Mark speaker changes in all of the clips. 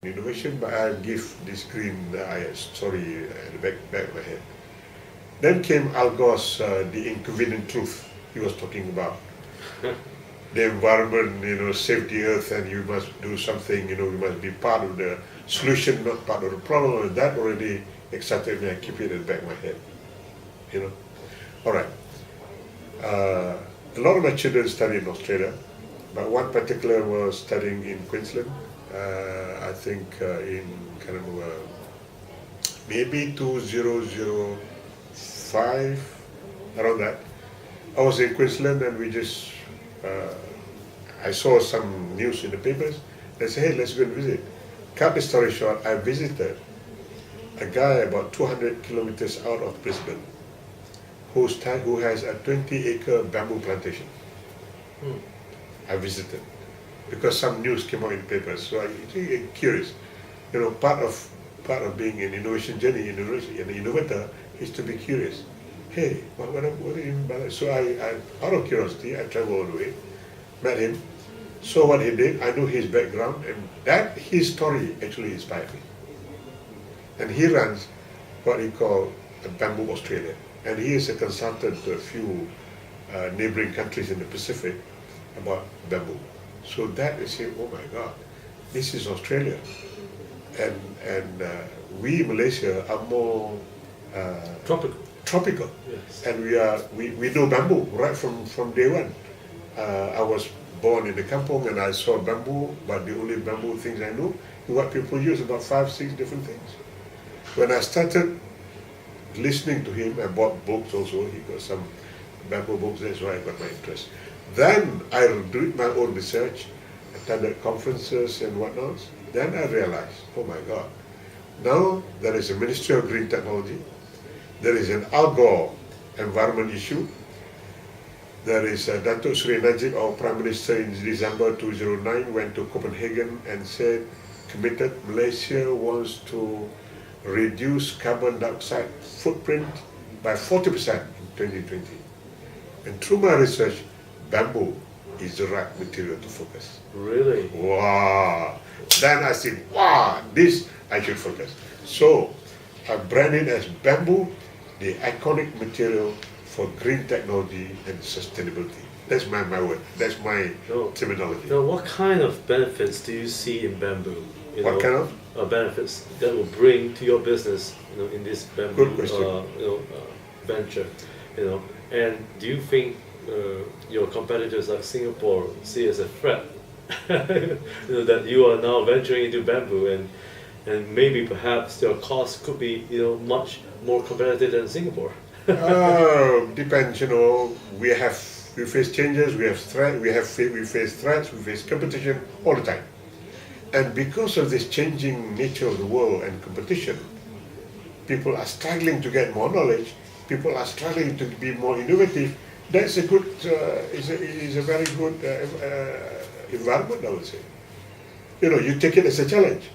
Speaker 1: innovation, but I give this green story at the back of my head. Then came Al Gore's The Inconvenient Truth. He was talking about the environment, save the earth, and you must do something, you must be part of the solution, not part of the problem. And that already excited me. I keep it at the back of my head. All right. A lot of my children study in Australia, but one particular was studying in Queensland. I think in kind of maybe 2005, around that. I was in Queensland and we just, I saw some news in the papers. They said, hey, let's go and visit. Cut the story short, I visited a guy about 200 kilometers out of Brisbane who has a 20-acre bamboo plantation. I visited because some news came out in the papers. So I get curious. Part of being an innovation journey, an innovator, is to be curious. Hey, what do you mean by that? So I out of curiosity, I traveled all the way, met him, saw what he did. I knew his background, and his story actually inspired me. And he runs what he called Bamboo Australia, and he is a consultant to a few neighboring countries in the Pacific about bamboo. So that is saying, oh my God, this is Australia, and we Malaysia are more tropical,
Speaker 2: Yes.
Speaker 1: and we know bamboo right from day one. I was born in the kampong and I saw bamboo, but the only bamboo things I knew is what people use, about 5-6 different things. When I started listening to him, I bought books also. He got some bamboo books, that's why I got my interest. Then I did my own research, attended conferences and whatnot. Then I realized, oh my God, now there is a Ministry of Green Technology, there is an Al Gore environment issue, there is Dato Sri Najib, our Prime Minister in December 2009, went to Copenhagen and said, committed, Malaysia wants to reduce carbon dioxide footprint by 40% in 2020. And through my research, bamboo is the right material to focus.
Speaker 2: Really?
Speaker 1: Wow! Then I said, wow, this I should focus. So I branded as bamboo, the iconic material for green technology and sustainability. That's my word. That's my terminology.
Speaker 2: Now, what kind of benefits do you see in bamboo?
Speaker 1: What kind of
Speaker 2: benefits that will bring to your business, in this bamboo
Speaker 1: Good question.
Speaker 2: venture, And do you think your competitors like Singapore see as a threat, that you are now venturing into bamboo and maybe perhaps your costs could be much more competitive than Singapore?
Speaker 1: Depends. We face changes, we have threat, we face threats, we face competition all the time. And because of this changing nature of the world and competition, people are struggling to get more knowledge. People are struggling to be more innovative. That's a good, is a very good environment, I would say. You take it as a challenge.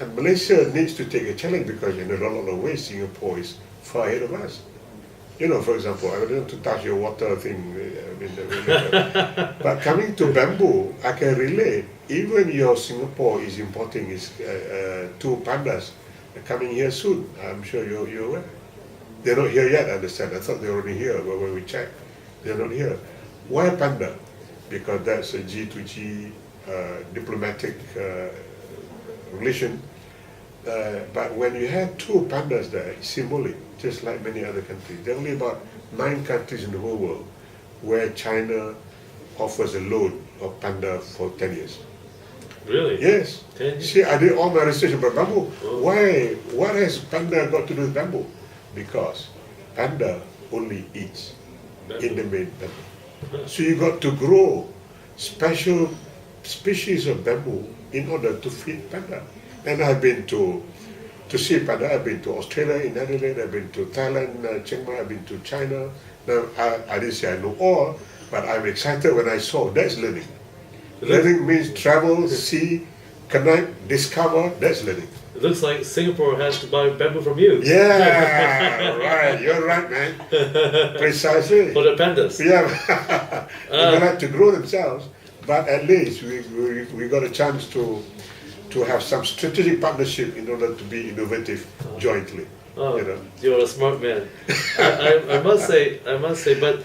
Speaker 1: And Malaysia needs to take a challenge because in a lot of ways, Singapore is far ahead of us. For example, I don't want to touch your water thing, but coming to bamboo, I can relate. Even Singapore is importing 2 pandas coming here soon. I'm sure you're aware. They're not here yet, I understand. I thought they were already here, but when we checked, they're not here. Why panda? Because that's a G2G diplomatic relation. But when you have 2 pandas there, it's symbolic, just like many other countries. There are only about 9 countries in the whole world where China offers a loan of panda for 10 years.
Speaker 2: Really?
Speaker 1: Yes.
Speaker 2: 10 years?
Speaker 1: See, I did all my research about bamboo.
Speaker 2: Oh.
Speaker 1: Why? What has panda got to do with bamboo? Because panda only eats in the main bamboo. So you got to grow special species of bamboo in order to feed panda. And I've been to see panda. I've been to Australia, in Adelaide. I've been to Thailand, Chiang Mai. I've been to China. Now I didn't say I know all, but I'm excited when I saw. That's learning. Learning means travel, see, connect, discover. That's learning.
Speaker 2: It looks like Singapore has to buy bamboo from you.
Speaker 1: Yeah, right. You're right, man. Precisely.
Speaker 2: For the pandas.
Speaker 1: Yeah. They don't have to grow themselves, but at least we got a chance to to have some strategic partnership in order to be innovative jointly.
Speaker 2: Oh,
Speaker 1: You know.
Speaker 2: you're a smart man. I must say, but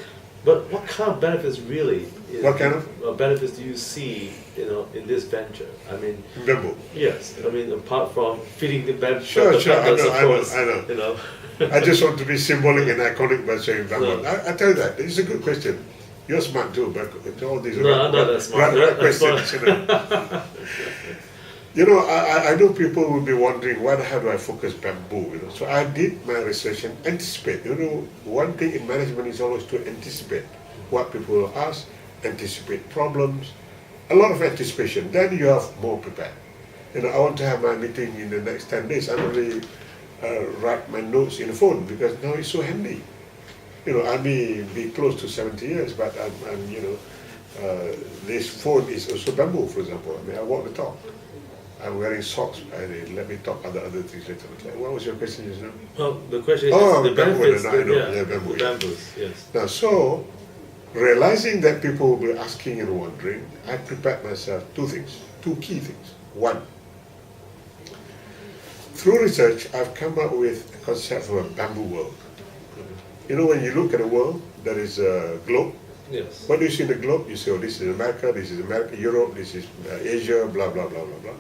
Speaker 2: what kind of benefits really?
Speaker 1: What kind of?
Speaker 2: Benefits do you see, in this venture? I mean,
Speaker 1: Bamboo.
Speaker 2: yes. I mean, apart from feeding the bamboo,
Speaker 1: Sure,
Speaker 2: the
Speaker 1: sure, I
Speaker 2: pandas,
Speaker 1: know,
Speaker 2: of
Speaker 1: I know,
Speaker 2: course,
Speaker 1: I know.
Speaker 2: you know.
Speaker 1: I just want to be symbolic and iconic by saying bamboo.
Speaker 2: No.
Speaker 1: I tell you that, it's a good question. You're smart too, but all these
Speaker 2: No, I'm not that smart.
Speaker 1: right
Speaker 2: That's
Speaker 1: questions, you know. You know, I know people will be wondering, how do I focus bamboo? You know, so I did my research and anticipate. You know, one thing in management is always to anticipate what people will ask, anticipate problems, a lot of anticipation. Then you have more prepared. You know, I want to have my meeting in the next 10 days. I already write my notes in the phone because now it's so handy. You know, I may be close to 70 years, but I'm this phone is also bamboo, for example. I mean, I walk the talk. I'm wearing socks. Let me talk other things later. What was your question just now?
Speaker 2: Well, the question is the
Speaker 1: bamboo,
Speaker 2: benefits.
Speaker 1: I know,
Speaker 2: Yeah,
Speaker 1: yeah, bamboo,
Speaker 2: the
Speaker 1: yeah.
Speaker 2: bamboos, yes.
Speaker 1: Now, so, realizing that people will be asking and wondering, I prepared myself two key things. One, through research, I've come up with a concept of a bamboo world. You know, when you look at a world, there is a globe.
Speaker 2: Yes.
Speaker 1: What do you see in the globe? You say, oh, this is America, Europe, this is Asia, blah, blah, blah, blah, blah.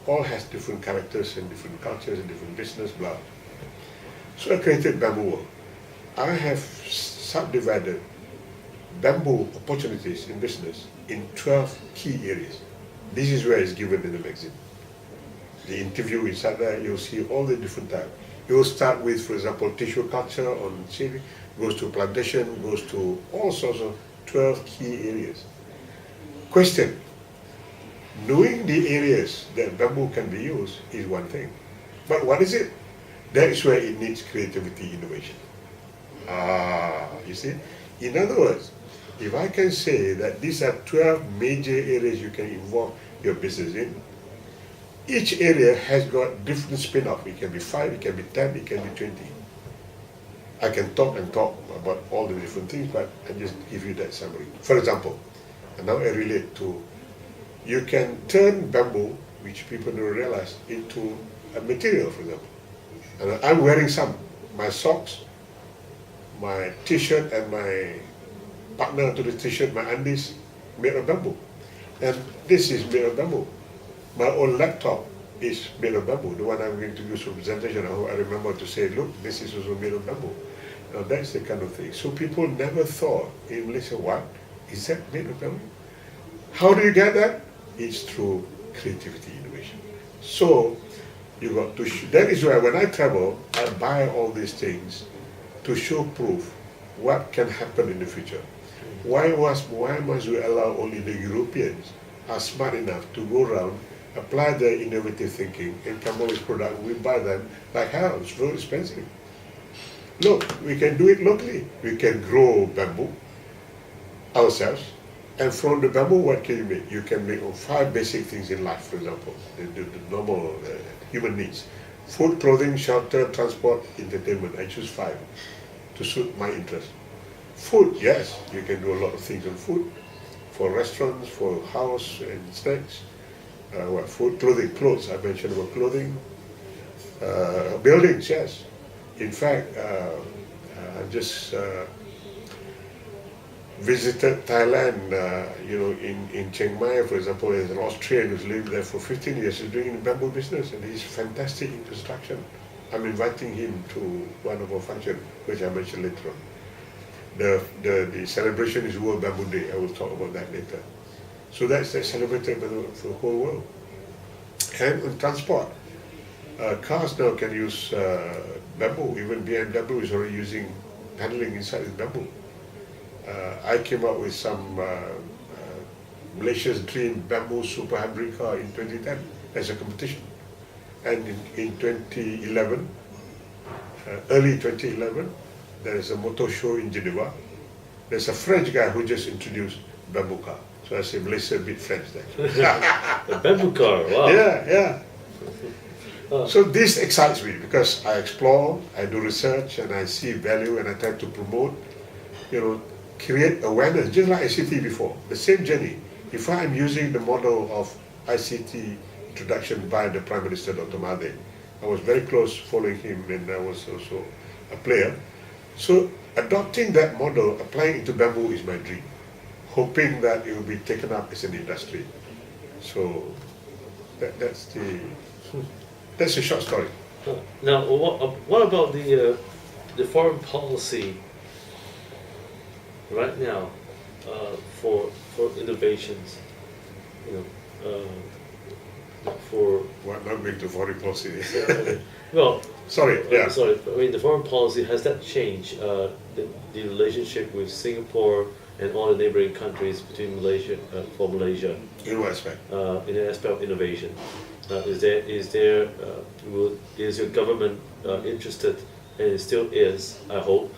Speaker 1: All has different characters and different cultures and different business, blah. So I created Bamboo World. I have subdivided bamboo opportunities in business in 12 key areas. This is where it's given in the magazine. The interview inside there, you'll see all the different types. You will start with, for example, tissue culture on shaving, goes to plantation, goes to all sorts of 12 key areas. Question, knowing the areas that bamboo can be used is one thing. But what is it? That is where it needs creativity, innovation. You see? In other words, if I can say that these are 12 major areas you can involve your business in, each area has got different spin-off. It can be 5, it can be 10, it can be 20. I can talk about all the different things, but I just give you that summary. For example, and now I relate to, you can turn bamboo, which people don't realize, into a material, for example. And I'm wearing some. My socks, my t-shirt, and my partner to the t-shirt, my undies, made of bamboo. And this is made of bamboo. My old laptop is made of bamboo. The one I'm going to use for presentation, I hope I remember to say, look, this is also made of bamboo. Now that's the kind of thing. So people never thought in Malaysia, what? Is that made of bamboo? How do you get that? It's through creativity, innovation. So you got to, that is why when I travel, I buy all these things to show proof what can happen in the future. Why must we allow only the Europeans are smart enough to go around, apply their innovative thinking, and come up with products? We buy them like hell. It's very expensive. Look, we can do it locally. We can grow bamboo ourselves. And from the bamboo, what can you make? You can make 5 basic things in life, for example, the normal human needs. Food, clothing, shelter, transport, entertainment. I choose 5 to suit my interest. Food, yes, you can do a lot of things on food. For restaurants, for house and snacks. Food, clothing, clothes, I mentioned about clothing. Buildings, yes. In fact, I just visited Thailand, in Chiang Mai, for example. There's an Austrian who's lived there for 15 years. He's doing the bamboo business, and he's fantastic in construction. I'm inviting him to one of our functions, which I mentioned later on. The celebration is World Bamboo Day. I will talk about that later. So that's celebrated by the whole world. And on transport, cars now can use bamboo. Even BMW is already using paneling inside with bamboo. I came up with some Malaysia's dream bamboo super hybrid car in 2010 as a competition. And in 2011, early 2011, there is a motor show in Geneva. There's a French guy who just introduced bamboo car. So I say Malaysia beat French there.
Speaker 2: A bamboo car, wow.
Speaker 1: Yeah. So this excites me because I explore, I do research, and I see value, and I try to promote, create awareness, just like ICT before, the same journey. If I'm using the model of ICT introduction by the Prime Minister, Dr. Mahathir. I was very close following him, and I was also a player. So adopting that model, applying it to bamboo is my dream, hoping that it will be taken up as an industry. So that's a short story.
Speaker 2: Now, what about the foreign policy right now for innovations? You know, for
Speaker 1: Well, not going to foreign policy.
Speaker 2: well,
Speaker 1: Sorry, yeah.
Speaker 2: sorry. I mean, the foreign policy, has that changed the relationship with Singapore and all the neighboring countries between Malaysia for Malaysia
Speaker 1: In what aspect?
Speaker 2: in the aspect of innovation? Is your government interested, and it still is, I hope,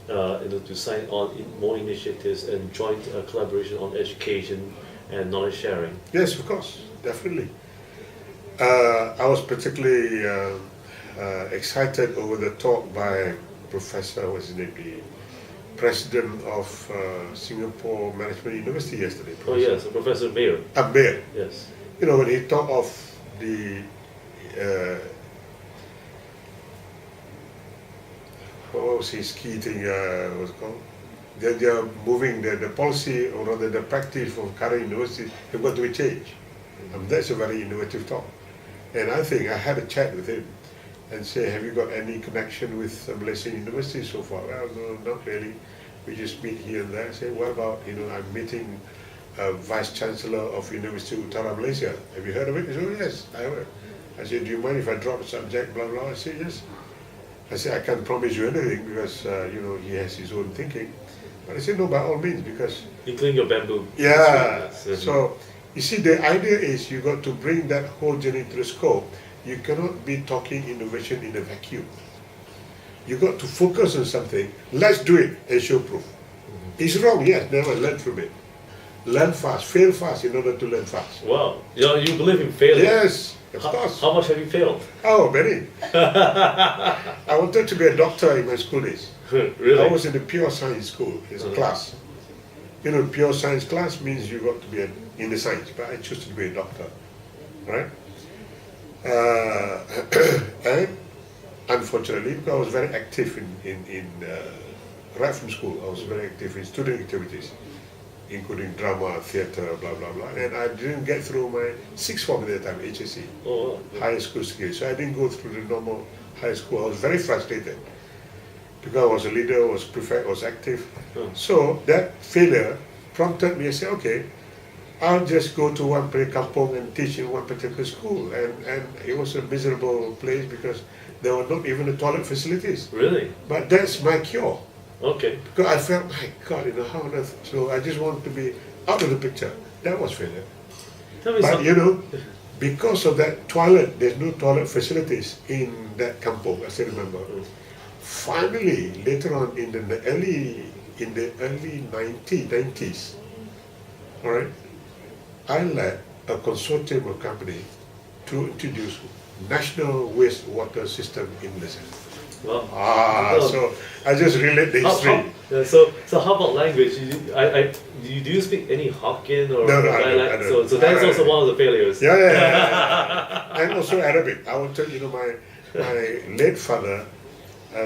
Speaker 2: to sign on more initiatives and joint collaboration on education and knowledge sharing?
Speaker 1: Yes, of course, definitely. I was particularly excited over the talk by Professor, what's his name, the president of Singapore Management University yesterday.
Speaker 2: Oh yes, Professor Mayer.
Speaker 1: Mayer.
Speaker 2: Yes.
Speaker 1: You know, when he talked of the what was his key thing? What's it called? They are moving the policy, or rather the practice of current universities have got to be changed. That's a very innovative talk. And I think I had a chat with him and say, have you got any connection with Malaysian universities so far? Well, no, not really. We just meet here and there. I say, what about, I'm meeting Vice Chancellor of University Utara Malaysia. Have you heard of it? He said, oh yes, I heard. I said, do you mind if I drop a subject, blah, blah? I said, yes. I said, I can't promise you anything because, he has his own thinking. But I said, no, by all means, because...
Speaker 2: Including your bamboo.
Speaker 1: Yeah, so, you see, the idea is you got to bring that whole journey to the scope. You cannot be talking innovation in a vacuum. You got to focus on something. Let's do it and show proof. It's wrong, yes, never learn from it. Learn fast, fail fast in order to learn fast.
Speaker 2: Wow, you believe in failure?
Speaker 1: Yes, of course.
Speaker 2: How much have you failed?
Speaker 1: Oh, many. I wanted to be a doctor in my school days.
Speaker 2: Really?
Speaker 1: I was in the pure science school, it's a class. Pure science class means you got to be in the science, but I chose to be a doctor, right? And unfortunately, because I was very active right from school, I was very active in student activities, including drama, theatre, blah, blah, blah. And I didn't get through my sixth form at that time, HSC,
Speaker 2: Oh, wow.
Speaker 1: high school skills. So I didn't go through the normal high school. I was very frustrated because I was a leader, was prefect, was active. So that failure prompted me to say, okay, I'll just go to one kampong and teach in one particular school. And it was a miserable place because there were not even the toilet facilities.
Speaker 2: Really?
Speaker 1: But that's my cure.
Speaker 2: Okay.
Speaker 1: Because I felt, my God, how on earth? So I just wanted to be out of the picture. That was failure.
Speaker 2: Tell me
Speaker 1: But
Speaker 2: something.
Speaker 1: because of that toilet, there's no toilet facilities in that kampong, I still remember. Finally, later on in the early 90s, all right, I led a consortium of company to introduce national wastewater system in Malaysia.
Speaker 2: Well,
Speaker 1: So I just relate the history.
Speaker 2: So how about language? Do you speak any Hokkien or
Speaker 1: No, I
Speaker 2: dialect?
Speaker 1: don't.
Speaker 2: So that's also one of the failures.
Speaker 1: Yeah. And also Arabic. I will tell you, my late father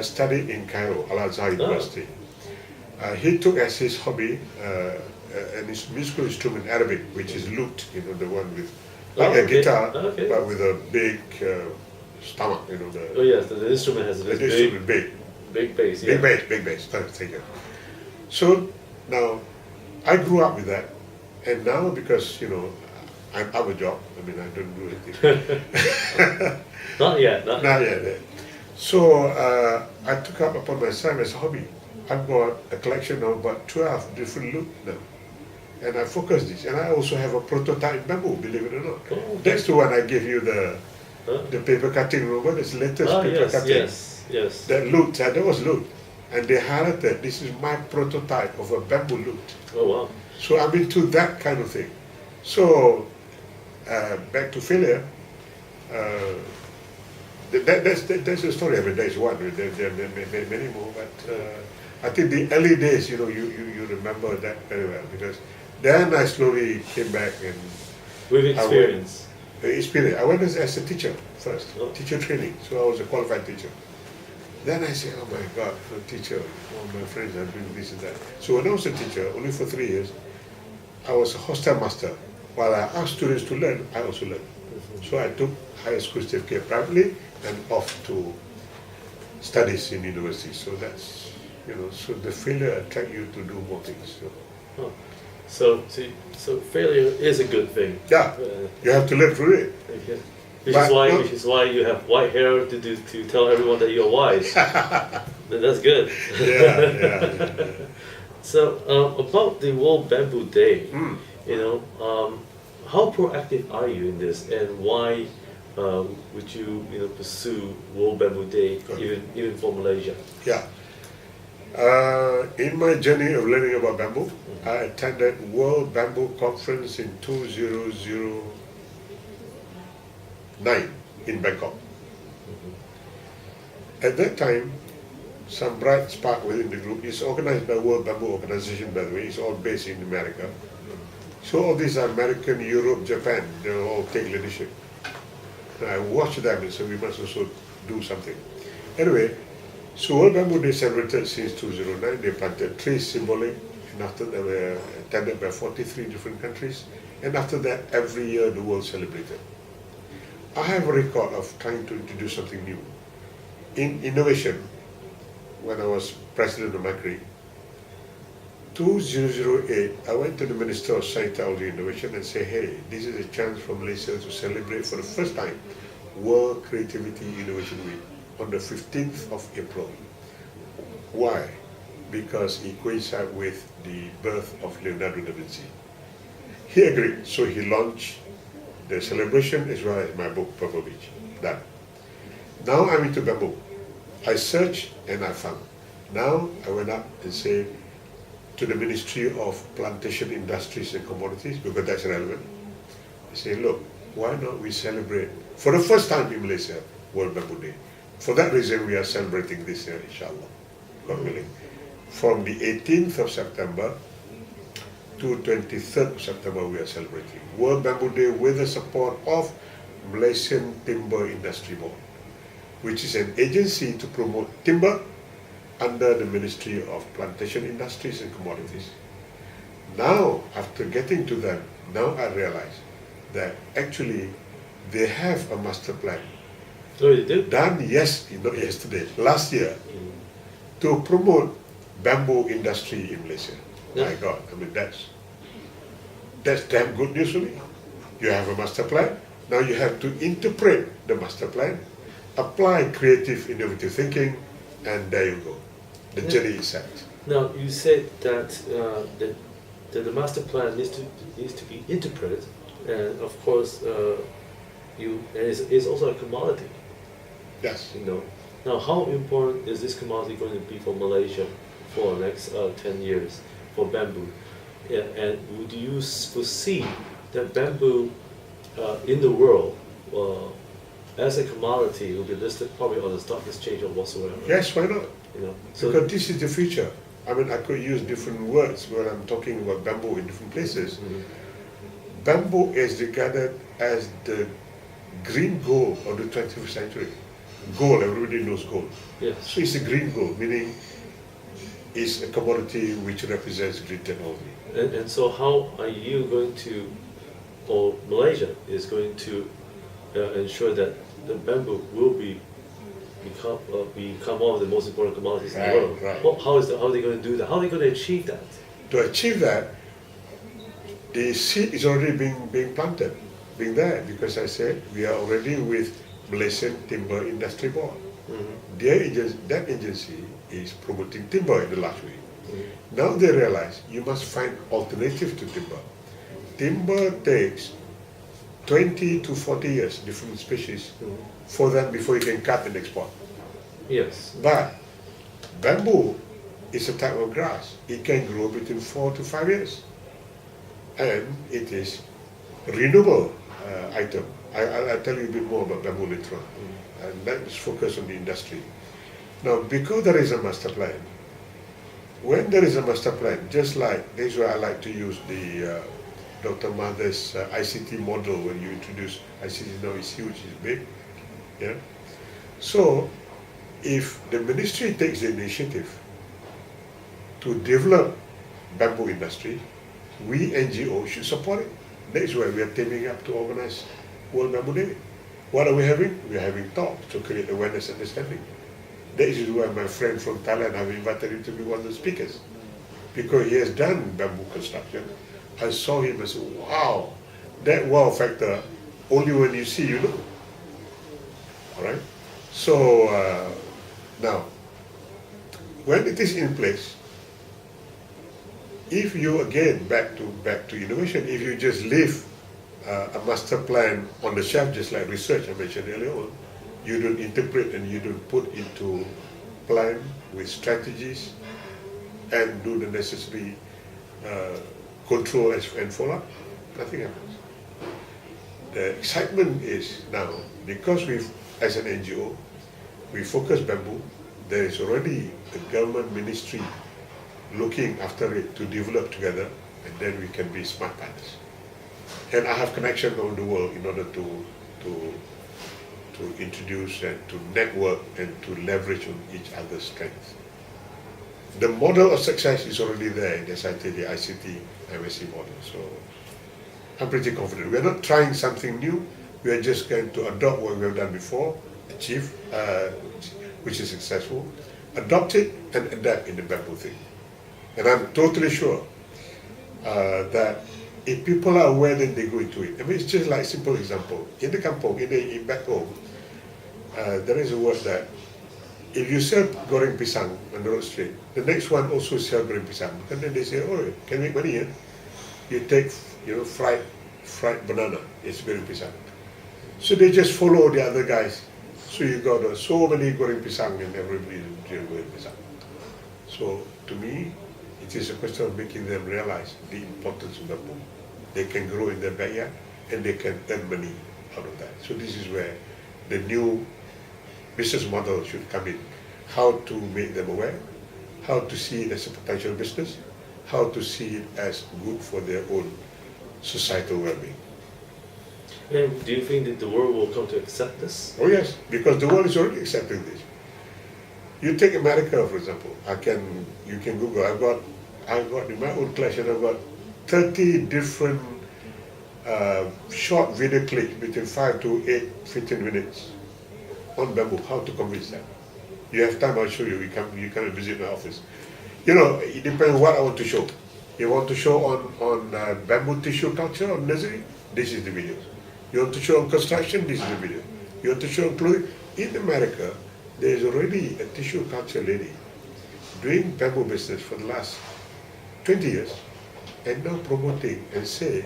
Speaker 1: studied in Cairo, Al-Azhar University. He took as his hobby an musical instrument, Arabic, which is lute, the one with a guitar, but with a big stomach,
Speaker 2: Oh yes, the instrument has this big bass. Yeah.
Speaker 1: Big bass. Thank you. So now, I grew up with that, and now because I'm out of a job. I mean, I don't do anything.
Speaker 2: Not yet.
Speaker 1: Not yet. So I took up upon myself as a hobby. I've got a collection of about 12 different lute now. And I focus this. And I also have a prototype bamboo, believe it or not.
Speaker 2: Oh, okay.
Speaker 1: That's the one I gave you the paper cutting, remember? This latest paper cutting.
Speaker 2: Yes.
Speaker 1: That lute, that was lute. And they highlighted, this is my prototype of a bamboo lute.
Speaker 2: Oh wow.
Speaker 1: So I'm into that kind of thing. So back to failure. That's the story. I mean, there's one. There are many more, but I think the early days, you remember that very well, because then I slowly came back and
Speaker 2: with experience.
Speaker 1: experience. I went as a teacher first,
Speaker 2: Oh.
Speaker 1: teacher training. So I was a qualified teacher. Then I said, oh my God, a teacher, all my friends are doing this and that. So when I was a teacher, only for 3 years, I was a hostel master. While I asked students to learn, I also learned. So I took higher school certificate privately and off to studies in university. So that's, so the failure attract you to do more things. So,
Speaker 2: Oh. So failure is a good thing.
Speaker 1: yeah, you have to live through it.
Speaker 2: Okay.
Speaker 1: But no-
Speaker 2: Which is why you have white hair to tell everyone that you're wise. That's good.
Speaker 1: Yeah.
Speaker 2: So about the World Bamboo Day,
Speaker 1: Mm.
Speaker 2: how proactive are you in this, and why would you pursue World Bamboo Day
Speaker 1: Good.
Speaker 2: even for Malaysia?
Speaker 1: Yeah. In my journey of learning about bamboo, I attended World Bamboo Conference in 2009 in Bangkok. At that time, some bright spark within the group is organized by World Bamboo Organization, by the way. It's all based in America. So all these are American, Europe, Japan, they all take leadership. And I watched them and said we must also do something. Anyway, so World Bamboo Day celebrated since 2009. They planted trees symbolic, and after that were attended by 43 different countries. And after that, every year the world celebrated. I have a record of trying to introduce something new. In innovation, when I was president of Macri, 2008, I went to the Minister of Science, Technology and Innovation and said, hey, this is a chance for Malaysia to celebrate for the first time World Creativity Innovation Week on the 15th of April. Why? Because it coincided with the birth of Leonardo da Vinci. He agreed, so he launched the celebration as well as my book, Purple Beach. Done. Now I'm into bamboo. I searched and I found. Now I went up and said to the Ministry of Plantation Industries and Commodities, because that's relevant, I say, look, why not we celebrate, for the first time in Malaysia, World Bamboo Day. For that reason, we are celebrating this year, inshallah, God willing. From the 18th of September to 23rd of September, we are celebrating World Bamboo Day with the support of Malaysian Timber Industry Board, which is an agency to promote timber under the Ministry of Plantation Industries and Commodities. Now, after getting to them, now I realize that actually they have a master plan
Speaker 2: Oh, you do?
Speaker 1: done, not yesterday, last year, to promote bamboo industry in Malaysia.
Speaker 2: Yeah.
Speaker 1: My God, I mean that's damn good news for me. You have a master plan, now you have to interpret the master plan, apply creative, innovative thinking, and there you go. The journey is set.
Speaker 2: Now you said that the master plan needs to be interpreted, and of course, it's also a commodity.
Speaker 1: Yes.
Speaker 2: Now, how important is this commodity going to be for Malaysia for the next 10 years for bamboo? Yeah, and do you foresee that bamboo in the world as a commodity will be listed probably on the stock exchange or whatsoever?
Speaker 1: Yes, why not?
Speaker 2: So
Speaker 1: Because this is the future. I mean, I could use different words when I'm talking about bamboo in different places. Bamboo is regarded as the green gold of the 21st century. Gold, everybody knows gold.
Speaker 2: yes.
Speaker 1: So it's a green gold, meaning it's a commodity which represents green technology.
Speaker 2: And so how are you going to, or Malaysia is going to ensure that the bamboo will become one of the most important commodities in the
Speaker 1: Right,
Speaker 2: world?
Speaker 1: right.
Speaker 2: Well, how are they going to do that? How are they going to achieve that?
Speaker 1: To achieve that, the seed is already being planted, being there, because I said we are already with Malaysian Timber Industry Board. That agency is promoting timber in a large way. Now they realize you must find alternative to timber. Timber takes 20 to 40 years, different species, for them before you can cut and export.
Speaker 2: Yes.
Speaker 1: But bamboo is a type of grass. It can grow between 4 to 5 years. And it is renewable item. I'll tell you a bit more about bamboo later on. And let's focus on the industry. Now, because there is a master plan, when there is a master plan, just like, this is why I like to use the Dr. Mahathir's ICT model when you introduce ICT now is huge, it's big. Yeah. So if the ministry takes the initiative to develop bamboo industry, we NGO should support it. That is why we are teaming up to organize World Bamboo Day. What are we having? We are having talks to create awareness and understanding. That is why my friend from Thailand, I've invited him to be one of the speakers, because he has done bamboo construction. I saw him and said, wow, that wow factor, only when you see, you know. All right? So now, when it is in place, if you again, back to innovation, if you just leave a master plan on the shelf, just like research I mentioned earlier on, you don't interpret and you don't put into plan with strategies and do the necessary control and follow-up, nothing happens. The excitement is now, because as an NGO, we focus bamboo, there is already a government ministry looking after it to develop together, and then we can be smart partners. And I have connections around the world in order to introduce and to network and to leverage on each other's strengths. The model of success is already there in the ICT MSc model, so I'm pretty confident. We're not trying something new, we are just going to adopt what we have done before, achieve, which is successful, adopt it and adapt in the bamboo thing. And I'm totally sure that if people are aware, then they go into it. I mean, it's just like a simple example. In the kampong, in back home, there is a word that if you sell goreng pisang on the road street, the next one also sell goreng pisang. And then they say, oh, can you make money here? You take, fried banana, it's goreng pisang. So they just follow the other guys. So you got so many goreng pisang and everybody is doing goreng pisang. So to me, it is a question of making them realize the importance of bamboo. They can grow in their backyard and they can earn money out of that. So this is where the new business model should come in. How to make them aware, how to see it as a potential business, how to see it as good for their own societal well-being.
Speaker 2: And do you think that the world will come to accept this?
Speaker 1: Oh yes, because the world is already accepting this. You take America, for example. You can Google. I've got in my own collection, I've got 30 different short video clips between 5 to 15 minutes on bamboo. How to convince them? You have time, I'll show you. You come visit my office. It depends on what I want to show. You want to show on bamboo tissue culture or nursery? This is the video. You want to show on construction? This is the video. You want to show on clothing? In America, there is already a tissue culture lady doing bamboo business for the last 20 years and now promoting and say,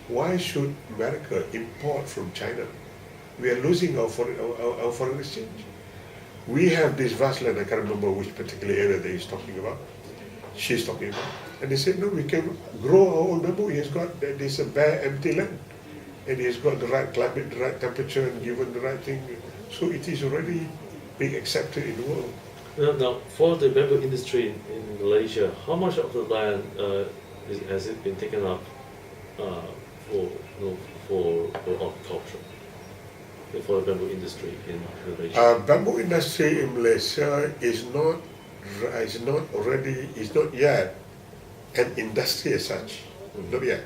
Speaker 1: why should America import from China? We are losing our foreign exchange. We have this vast land, I can't remember which particular area that she's talking about, and they said, no, we can grow our own bamboo. There's a bare, empty land, and he's got the right climate, the right temperature, and given the right thing. So it is already being accepted in the world.
Speaker 2: Now, for the bamboo industry in Malaysia, how much of the land has it been taken up for agriculture, for the bamboo industry in Malaysia?
Speaker 1: Bamboo industry in Malaysia is not yet an industry as such. Not yet.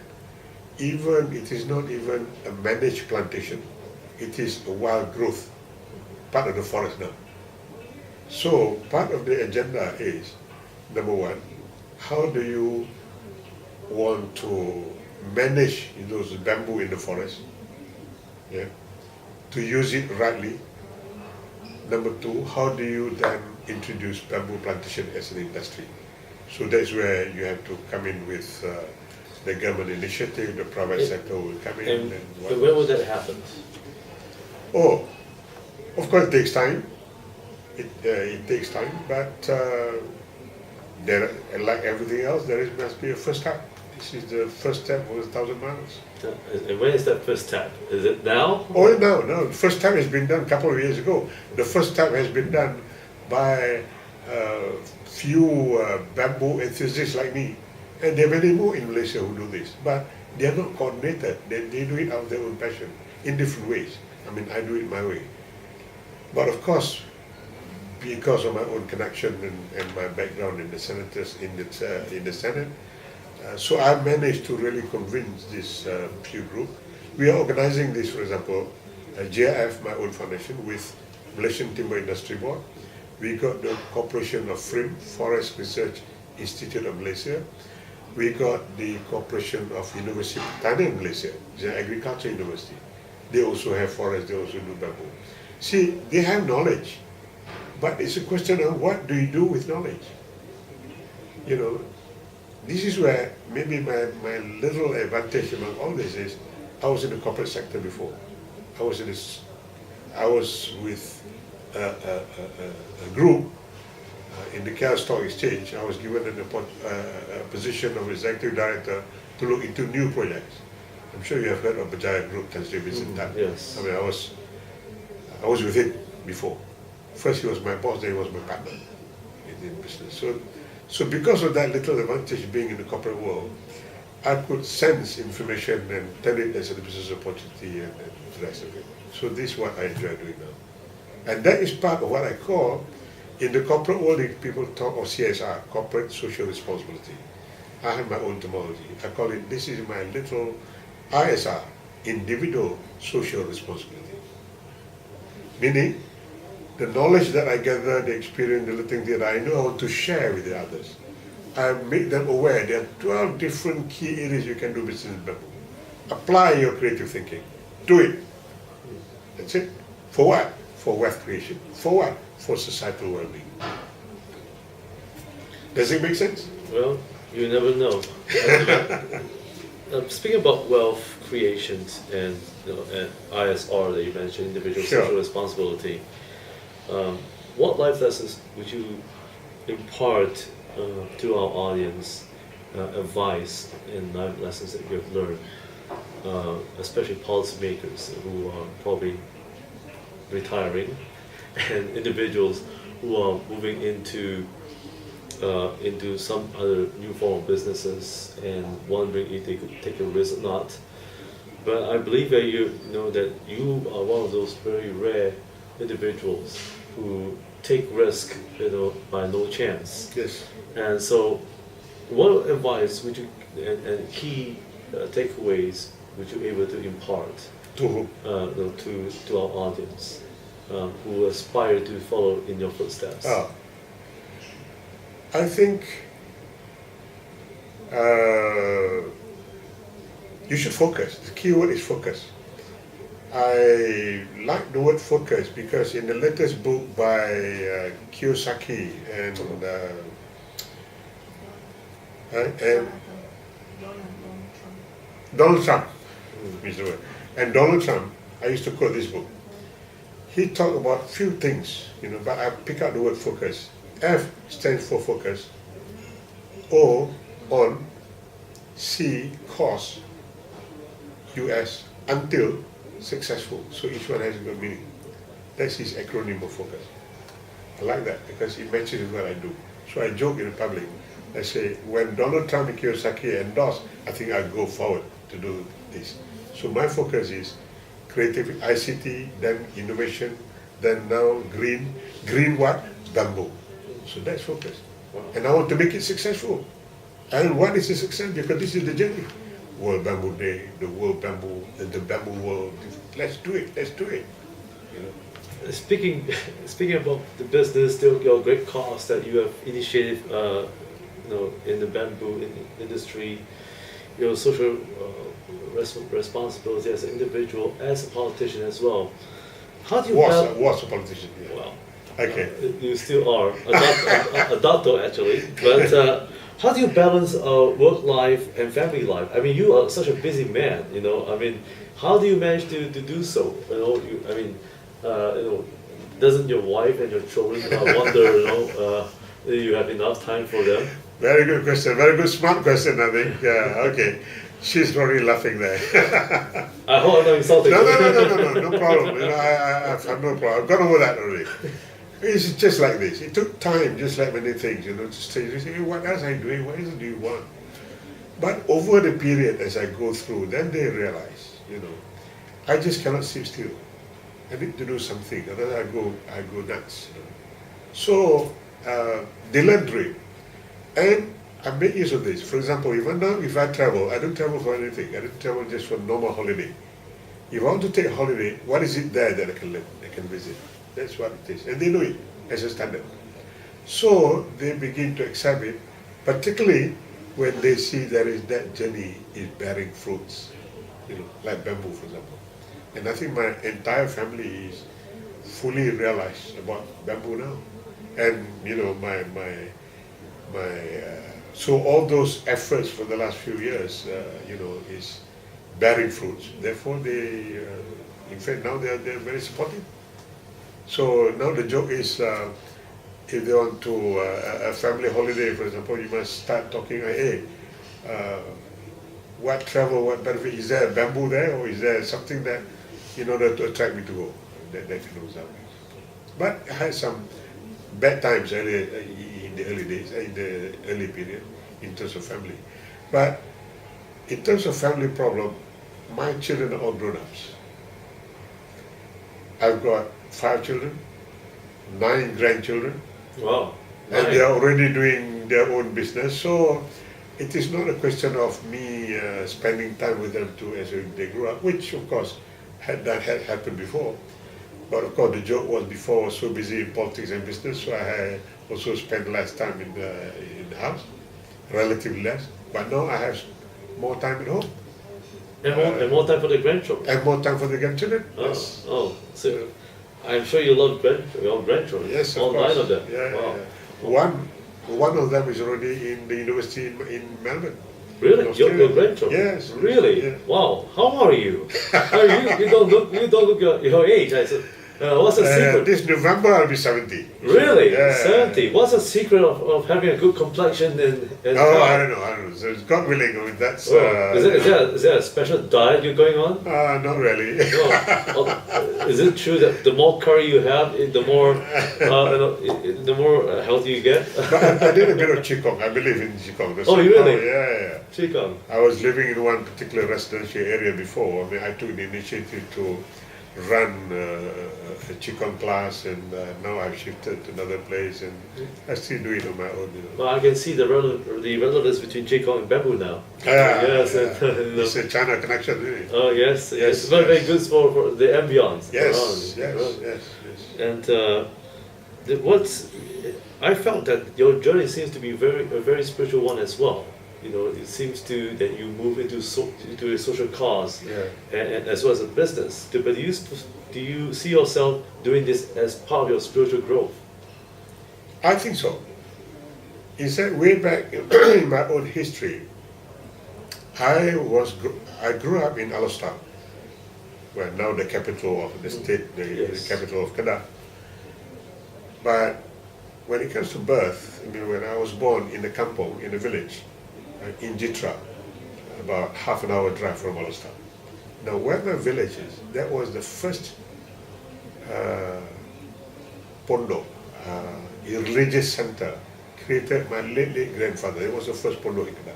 Speaker 1: It is not even a managed plantation. It is a wild growth, part of the forest now. So part of the agenda is, number one, how do you want to manage those bamboo in the forest, to use it rightly. Number two, how do you then introduce bamboo plantation as an industry? So that's where you have to come in with the government initiative, the private sector will come in.
Speaker 2: And when will that happen?
Speaker 1: Oh, of course it takes time. It takes time, but like everything else, must be a first step. This is the first step of 1,000 miles.
Speaker 2: And when is that first step? Is it now?
Speaker 1: Oh, no. The first step has been done a couple of years ago. The first step has been done by few bamboo enthusiasts like me. And there are many more in Malaysia who do this. But They are not coordinated. They do it out of their own passion in different ways. I mean, I do it my way. But of course, because of my own connection and my background in the senators in the Senate, so I managed to really convince this pew group. We are organizing this, for example, JIF, my own foundation, with Malaysian Timber Industry Board. We got the cooperation of FRIM, Forest Research Institute of Malaysia. We got the cooperation of University of Thailand, Malaysia, the Agriculture University. They also have forest, they also do bamboo. See, they have knowledge, but it's a question of what do you do with knowledge? You know, this is where maybe my little advantage among all this is, I was in the corporate sector before. I was with a group in the KL Stock Exchange. I was given a position of executive director to look into new projects. I'm sure you have heard of Bajaya Group, Tan Sri Vincent Tan.
Speaker 2: Yes.
Speaker 1: I mean, I was with him before. First he was my boss, then he was my partner in business. So because of that little advantage being in the corporate world, I could sense information and turn it as a business opportunity and the rest of it. So this is what I enjoy doing now. And that is part of what I call, in the corporate world, people talk of CSR, corporate social responsibility. I have my own terminology. I call it, this is my little ISR, individual social responsibility. Meaning, the knowledge that I gather, the experience, the little things that I know, I want to share with the others. I make them aware there are 12 different key areas you can do business in bamboo. Apply your creative thinking. Do it. That's it. For what? For wealth creation. For what? For societal well-being. Does it make sense?
Speaker 2: Well, you never know. Speaking about wealth creation and, and ISR that you mentioned, individual
Speaker 1: Sure.
Speaker 2: social responsibility, what life lessons would you impart to our audience, advice and life lessons that you have learned, especially policymakers who are probably retiring and individuals who are moving into some other new form of businesses and wondering if they could take a risk or not. But I believe that you know that you are one of those very rare individuals who take risk, by no chance.
Speaker 1: Yes.
Speaker 2: And so, what advice would you and key takeaways would you able to impart
Speaker 1: To whom?
Speaker 2: to our audience who aspire to follow in your footsteps?
Speaker 1: I think you should focus. The key word is focus. I like the word focus because in the latest book by Kiyosaki and Donald Trump, is the word. And Donald Trump, I used to quote this book. He talked about few things, but I pick out the word focus. F stands for focus. O, on. C, cause. US, until successful. So each one has a good meaning. That's his acronym of focus. I like that because it matches what I do. So I joke in the public. I say, when Donald Trump and Kiyosaki endorse, I think I'll go forward to do this. So my focus is creative ICT, then innovation, then now green. Green what? Bamboo. So that's focus.
Speaker 2: Wow.
Speaker 1: And I want to make it successful. And what is a success? Because this is the journey. World Bamboo Day, the World Bamboo, the Bamboo World. Let's do it. Let's do it.
Speaker 2: Speaking about the business, your great cause that you have initiated, in the bamboo industry, your social responsibility as an individual, as a politician as well. How do you
Speaker 1: was a politician? Yeah.
Speaker 2: Well,
Speaker 1: Okay.
Speaker 2: You still are a Dato actually, but how do you balance work life and family life? I mean, you are such a busy man. I mean, how do you manage to do so? Doesn't your wife and your children wonder, you have enough time for them?
Speaker 1: Very good question. Very good, smart question, I think. Yeah, okay. She's probably laughing there.
Speaker 2: I hope I'm not insulting you.
Speaker 1: No problem. I have no problem. I've got over that already. It's just like this. It took time, just like many things, to say, what else are you doing? What else do you want? But over the period as I go through, then they realize, I just cannot sit still. I need to do something, otherwise I go nuts. So they learn to it. And I make use of this. For example, even now, if I travel, I don't travel for anything. I don't travel just for normal holiday. If I want to take a holiday, what is it there that I can learn, I can visit? That's what it is. And they know it as a standard. So they begin to accept it, particularly when they see that journey is bearing fruits, like bamboo, for example. And I think my entire family is fully realized about bamboo now. And, so all those efforts for the last few years, is bearing fruits. Therefore, they, in fact, now they're very supportive. So now the joke is, if they want to a family holiday, for example, you must start talking. Hey, what travel, what benefit? Is there bamboo there, or is there something that in order to attract me to go? That kind of stuff. But I had some bad times in the early days, in the early period, in terms of family. But in terms of family problem, my children are all grown-ups. I've got 5 children, 9 grandchildren.
Speaker 2: Wow.
Speaker 1: And they are already doing their own business. So it is not a question of me spending time with them as they grew up, which of course had happened before. But of course the joke was before I was so busy in politics and business, so I had also spent less time in the house, relatively less. But now I have more time at home.
Speaker 2: And more time for the grandchildren.
Speaker 1: And more time for the grandchildren. Yes.
Speaker 2: So I'm sure you love your grandchildren.
Speaker 1: Yes, of
Speaker 2: all
Speaker 1: course.
Speaker 2: 9 of them.
Speaker 1: Yeah,
Speaker 2: wow.
Speaker 1: Yeah. One of them is already in the university in Melbourne.
Speaker 2: Really? Your grandchildren?
Speaker 1: Yes.
Speaker 2: Really?
Speaker 1: Yeah.
Speaker 2: Wow. How are you? You don't look your age. I said, what's the secret?
Speaker 1: This November I'll be 70.
Speaker 2: Really?
Speaker 1: Yeah.
Speaker 2: 70. What's the secret of having a good complexion and
Speaker 1: Oh, I don't know. So it's God willing. I mean, that's.
Speaker 2: Is there a special diet you're going on?
Speaker 1: Not really.
Speaker 2: Is it true that the more curry you have, the more healthy you get?
Speaker 1: But I did a bit of Qigong. I believe in Qigong.
Speaker 2: Oh, you really?
Speaker 1: Yeah.
Speaker 2: Qigong.
Speaker 1: I was living in one particular residential area before. I mean, I took the initiative to run a Qigong class, and now I've shifted to another place, and I still do it on my own.
Speaker 2: Well, I can see the relevance between Qigong and bamboo now.
Speaker 1: Yes, it's a China connection, really.
Speaker 2: Oh yes, it's very good for the ambience.
Speaker 1: Yes.
Speaker 2: And I felt that your journey seems to be a very spiritual one as well. It seems that you move into a social cause, and as well as a business. But do you see yourself doing this as part of your spiritual growth?
Speaker 1: I think so. In fact, way back in my own history, I grew up in Alostar, where now the capital of the state, the capital of Kedah. But when it comes to birth, when I was born in the kampong, in the village, in Jitra, about half an hour drive from Alostar. Now, where my village is, that was the first pondok, a religious center created by my late grandfather. It was the first pondok in Kedah.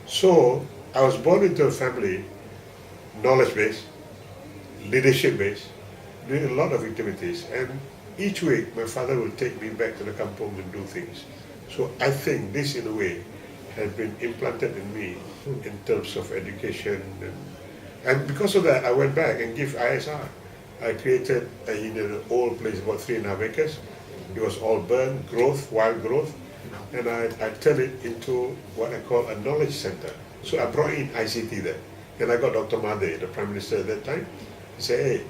Speaker 1: So I was born into a family, knowledge-based, leadership-based, doing a lot of activities. And each week, my father will take me back to the kampong and do things. So I think this, in a way, has been implanted in me in terms of education. And because of that, I went back and gave ISR. I created in an old place, about 3.5 acres. It was all burnt, wild growth. And I turned it into what I call a knowledge center. So I brought in ICT there. And I got Dr. Mahathir, the Prime Minister at that time. He said, hey,